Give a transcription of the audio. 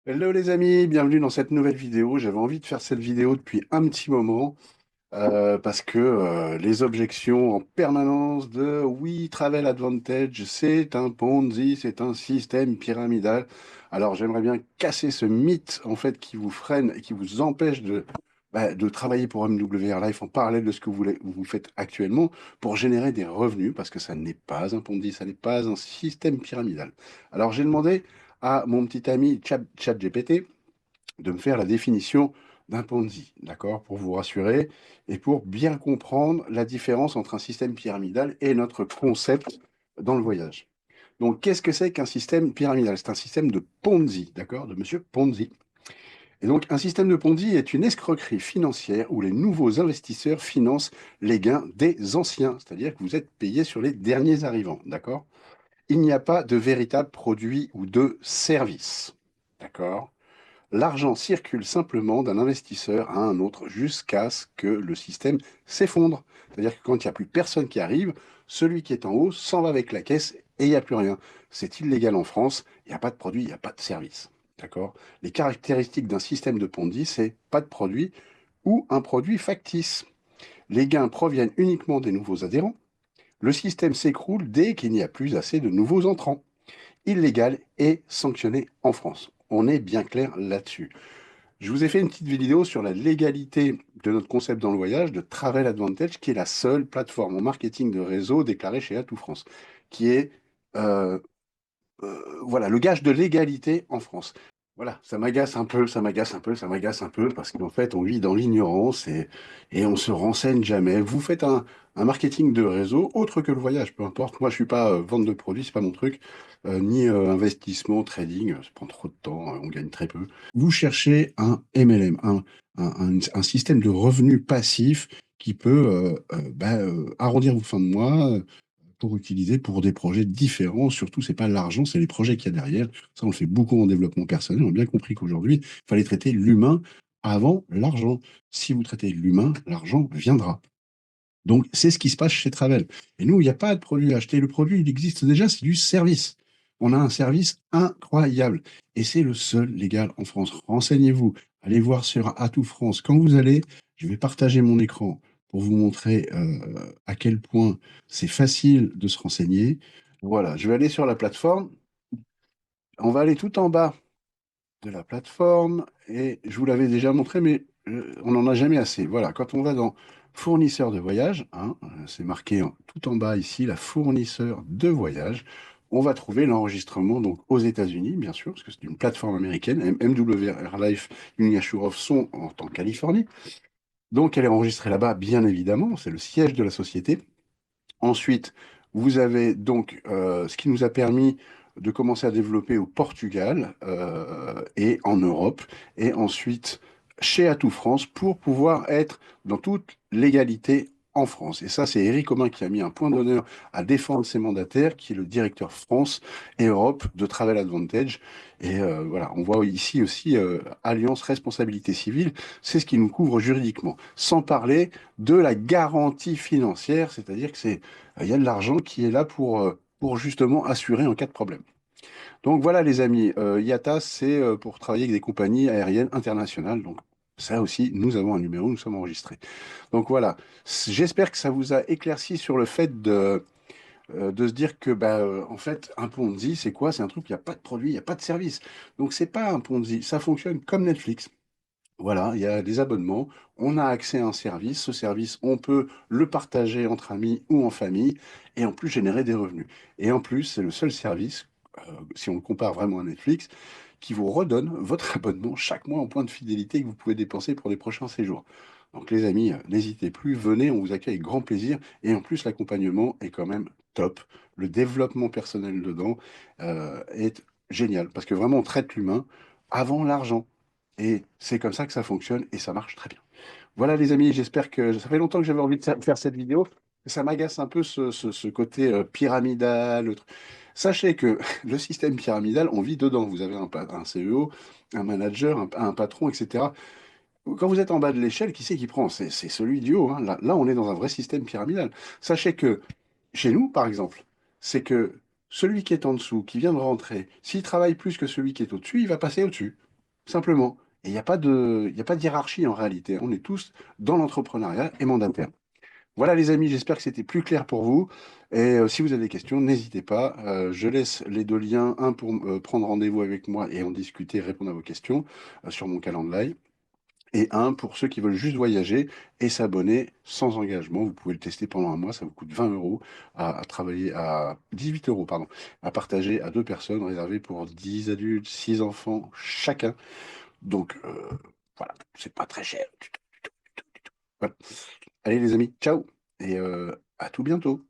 Hello les amis, bienvenue dans cette nouvelle vidéo. J'avais envie de faire cette vidéo depuis un petit moment parce que les objections en permanence de oui, Travel Advantage, c'est un Ponzi, c'est un système pyramidal. Alors j'aimerais bien casser ce mythe en fait qui vous freine et qui vous empêche de travailler pour MWR Life en parallèle de ce que vous faites actuellement pour générer des revenus parce que ça n'est pas un Ponzi, ça n'est pas un système pyramidal. Alors j'ai demandé à mon petit ami ChatGPT de me faire la définition d'un Ponzi, d'accord, pour vous rassurer et pour bien comprendre la différence entre un système pyramidal et notre concept dans le voyage. Donc, qu'est-ce que c'est qu'un système pyramidal? C'est un système de Ponzi, d'accord, de Monsieur Ponzi. Et donc, un système de Ponzi est une escroquerie financière où les nouveaux investisseurs financent les gains des anciens, c'est-à-dire que vous êtes payé sur les derniers arrivants, d'accord? Il n'y a pas de véritable produit ou de service, d'accord? L'argent circule simplement d'un investisseur à un autre jusqu'à ce que le système s'effondre. C'est-à-dire que quand il n'y a plus personne qui arrive, celui qui est en haut s'en va avec la caisse et il n'y a plus rien. C'est illégal en France, il n'y a pas de produit, il n'y a pas de service. D'accord? Les caractéristiques d'un système de Ponzi, c'est pas de produit ou un produit factice. Les gains proviennent uniquement des nouveaux adhérents. Le système s'écroule dès qu'il n'y a plus assez de nouveaux entrants. Illégal et sanctionné en France. On est bien clair là-dessus. Je vous ai fait une petite vidéo sur la légalité de notre concept dans le voyage de Travel Advantage, qui est la seule plateforme en marketing de réseau déclarée chez Atout France, qui est euh, voilà, le gage de l'égalité en France. Voilà, ça m'agace un peu, ça m'agace un peu, ça m'agace un peu, parce qu'en fait, on vit dans l'ignorance et on se renseigne jamais. Vous faites un marketing de réseau autre que le voyage, peu importe. Moi, je suis pas vente de produits, c'est pas mon truc, ni investissement, trading, ça prend trop de temps, on gagne très peu. Vous cherchez un MLM, un système de revenus passifs qui peut arrondir vos fins de mois, pour utiliser pour des projets différents. Surtout, c'est pas l'argent, c'est les projets qu'il y a derrière. Ça, on le fait beaucoup en développement personnel. On a bien compris qu'aujourd'hui, il fallait traiter l'humain avant l'argent. Si vous traitez l'humain, l'argent viendra. Donc, c'est ce qui se passe chez Travel. Et nous, il n'y a pas de produit à acheter. Le produit, il existe déjà, c'est du service. On a un service incroyable. Et c'est le seul légal en France. Renseignez-vous. Allez voir sur Atout France. Quand vous allez, je vais partager mon écran pour vous montrer à quel point c'est facile de se renseigner. Voilà, je vais aller sur la plateforme. On va aller tout en bas de la plateforme et je vous l'avais déjà montré, mais on n'en a jamais assez. Voilà, quand on va dans fournisseur de voyage, hein, c'est marqué tout en bas ici, la fournisseur de voyage, on va trouver l'enregistrement donc aux États-Unis, bien sûr, parce que c'est une plateforme américaine. MWR Life, Uniyashurov sont en Californie. Donc elle est enregistrée là-bas, bien évidemment, c'est le siège de la société. Ensuite, vous avez donc ce qui nous a permis de commencer à développer au Portugal et en Europe, et ensuite chez Atout France pour pouvoir être dans toute légalité en France. Et ça, c'est Eric Comin qui a mis un point d'honneur à défendre ses mandataires, qui est le directeur France et Europe de Travel Advantage. Et voilà, on voit ici aussi Alliance Responsabilité Civile, c'est ce qui nous couvre juridiquement. Sans parler de la garantie financière, c'est-à-dire que il y a de l'argent qui est là pour justement assurer en cas de problème. Donc voilà les amis, IATA, c'est pour travailler avec des compagnies aériennes internationales. Donc ça aussi, nous avons un numéro, nous sommes enregistrés. Donc voilà, j'espère que ça vous a éclairci sur le fait de se dire que en fait, un Ponzi, c'est quoi? C'est un truc, il n'y a pas de produit, il n'y a pas de service. Donc c'est pas un Ponzi, ça fonctionne comme Netflix. Voilà, il y a des abonnements, on a accès à un service, ce service, on peut le partager entre amis ou en famille, et en plus générer des revenus. Et en plus, c'est le seul service, si on le compare vraiment à Netflix, qui vous redonne votre abonnement chaque mois en points de fidélité que vous pouvez dépenser pour les prochains séjours. Donc les amis, n'hésitez plus, venez, on vous accueille avec grand plaisir, et en plus l'accompagnement est quand même top. Le développement personnel dedans est génial, parce que vraiment on traite l'humain avant l'argent. Et c'est comme ça que ça fonctionne et ça marche très bien. Voilà les amis, j'espère que ça fait longtemps que j'avais envie de faire cette vidéo. Ça m'agace un peu ce côté pyramidal. Sachez que le système pyramidal, on vit dedans. Vous avez un CEO, un manager, un patron, etc. Quand vous êtes en bas de l'échelle, qui c'est qui prend? C'est celui du haut, hein. Là, on est dans un vrai système pyramidal. Sachez que chez nous, par exemple, c'est que celui qui est en dessous, qui vient de rentrer, s'il travaille plus que celui qui est au-dessus, il va passer au-dessus. simplement. Et il y a pas de hiérarchie en réalité. On est tous dans l'entrepreneuriat et mandataires. Voilà les amis, j'espère que c'était plus clair pour vous. Et si vous avez des questions, n'hésitez pas. Je laisse les deux liens, un pour prendre rendez-vous avec moi et en discuter, répondre à vos questions sur mon calendrier, et un pour ceux qui veulent juste voyager et s'abonner sans engagement. Vous pouvez le tester pendant un mois, ça vous coûte 20 euros à travailler, à 18 euros, pardon, à partager à deux personnes, réservé pour 10 adultes, 6 enfants chacun. Donc voilà, c'est pas très cher. Du tout, du tout, du tout. Voilà. Allez les amis, ciao et à tout bientôt.